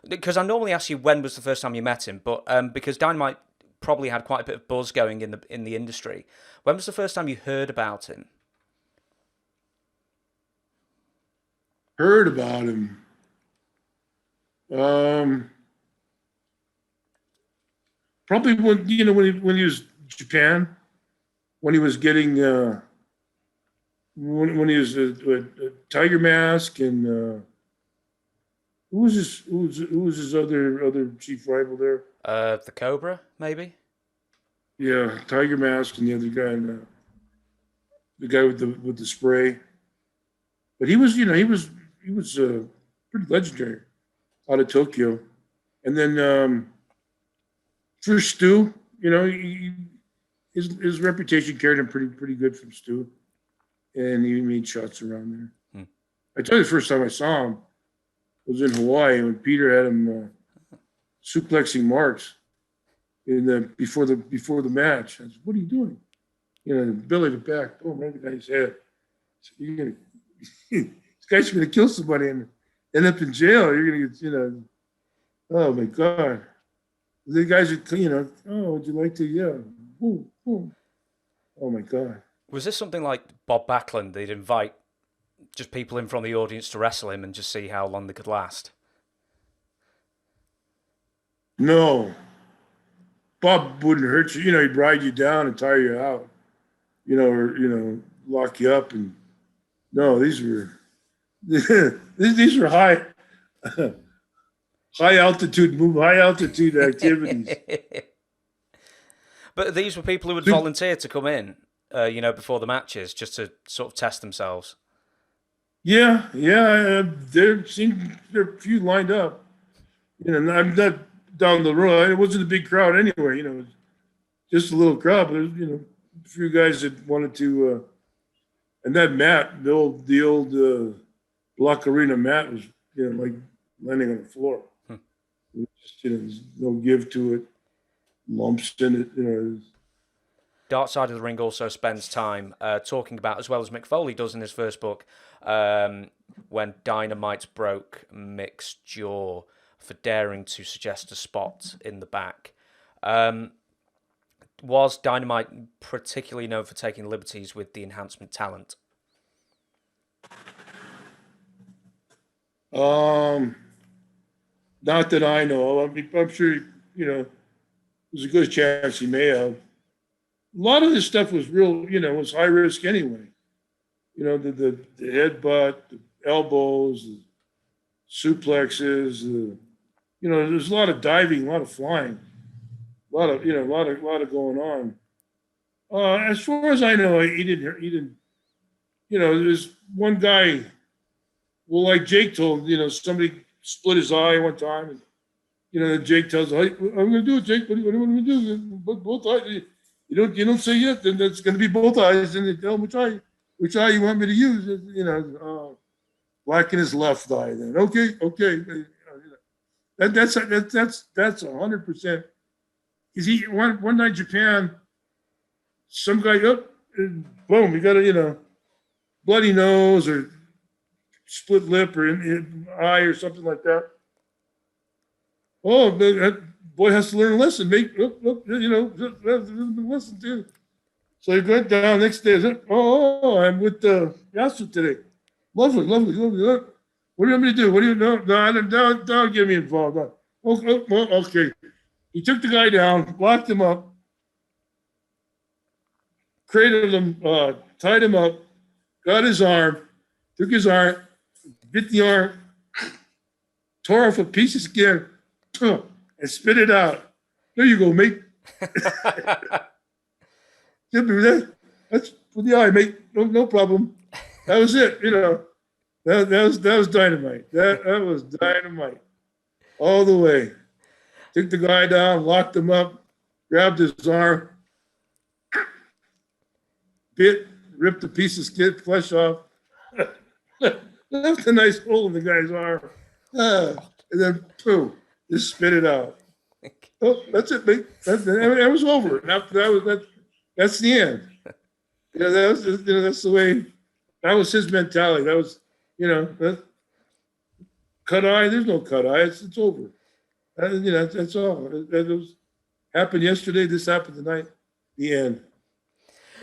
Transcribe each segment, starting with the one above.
Because I normally ask you when was the first time you met him, but because Dynamite probably had quite a bit of buzz going in the industry, when was the first time you heard about him? Heard about him. Probably when he was Japan, when he was getting when he was a Tiger Mask and who was his other chief rival there? The Cobra, maybe. Yeah, Tiger Mask and the other guy, and the guy with the spray. But he was pretty legendary out of Tokyo, and then for Stu, his reputation carried him pretty good from Stu, and he made shots around there. I tell you, the first time I saw him was in Hawaii when Peter had him suplexing Marks before the match. I said, "What are you doing?" Billy the back. Oh man, the guy's head. So this guy's gonna kill somebody and end up in jail. You're gonna get, oh my God. The guys are, oh, would you like to? Yeah. Boom, boom. Oh my God. Was this something like Bob Backlund? They'd invite just people in from the audience to wrestle him and just see how long they could last? No. Bob wouldn't hurt you. He'd ride you down and tire you out, or lock you up. And no, these were high altitude activities. But these were people who would volunteer to come in, before the matches, just to sort of test themselves. Yeah. There are a few lined up. I'm not down the road. It wasn't a big crowd anyway. It was just a little crowd. But there's a few guys that wanted to. And that mat, the old Block Arena mat, was like landing on the floor. There's no give to it, lumps in it. Dark Side of the Ring also spends time talking about, as well as Mick Foley does in his first book, when Dynamite broke Mick's jaw for daring to suggest a spot in the back. Was Dynamite particularly known for taking liberties with the enhancement talent? Not that I know of. I'm sure, there's a good chance he may have. A lot of this stuff was real, was high risk anyway. The headbutt, the elbows, the suplexes, there's a lot of diving, a lot of flying, a lot of going on. As far as I know, he didn't, there's one guy, well, like Jake told, somebody split his eye one time, and Jake tells him, "Hey, I'm going to do it, Jake. What do you want me to do? Both eyes. You don't say yes, then it's going to be both eyes, and they tell him which eye you want me to use. Blacken his left eye. Then okay. That's 100%. Is he one night Japan? Some guy and boom, you got a bloody nose or split lip or in eye or something like that. Oh, that boy has to learn a lesson. Listen to. So you go down next day. Oh, I'm with Yasu today. Lovely. What do you want me to do? What do you know? No, don't get me involved. Okay. He took the guy down, locked him up, cradled him, tied him up, got his arm, took his arm, bit the arm, tore off a piece of skin, and spit it out. There you go, mate. That's for the eye, mate. No problem. That was it. That was dynamite. That was dynamite all the way. Took the guy down, locked him up, grabbed his arm, ripped a piece of skin, flesh off, left a nice hole in the guy's arm, and then boom, just spit it out. Oh, that's it, mate. That was over. And after that's the end. That's the way. That was his mentality. That was, cut eye. There's no cut eye. It's over. That's all. That was happened yesterday. This happened tonight. The end.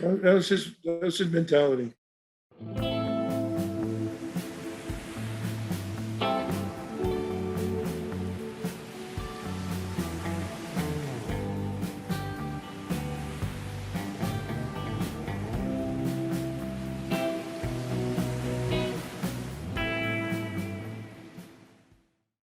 That was his mentality.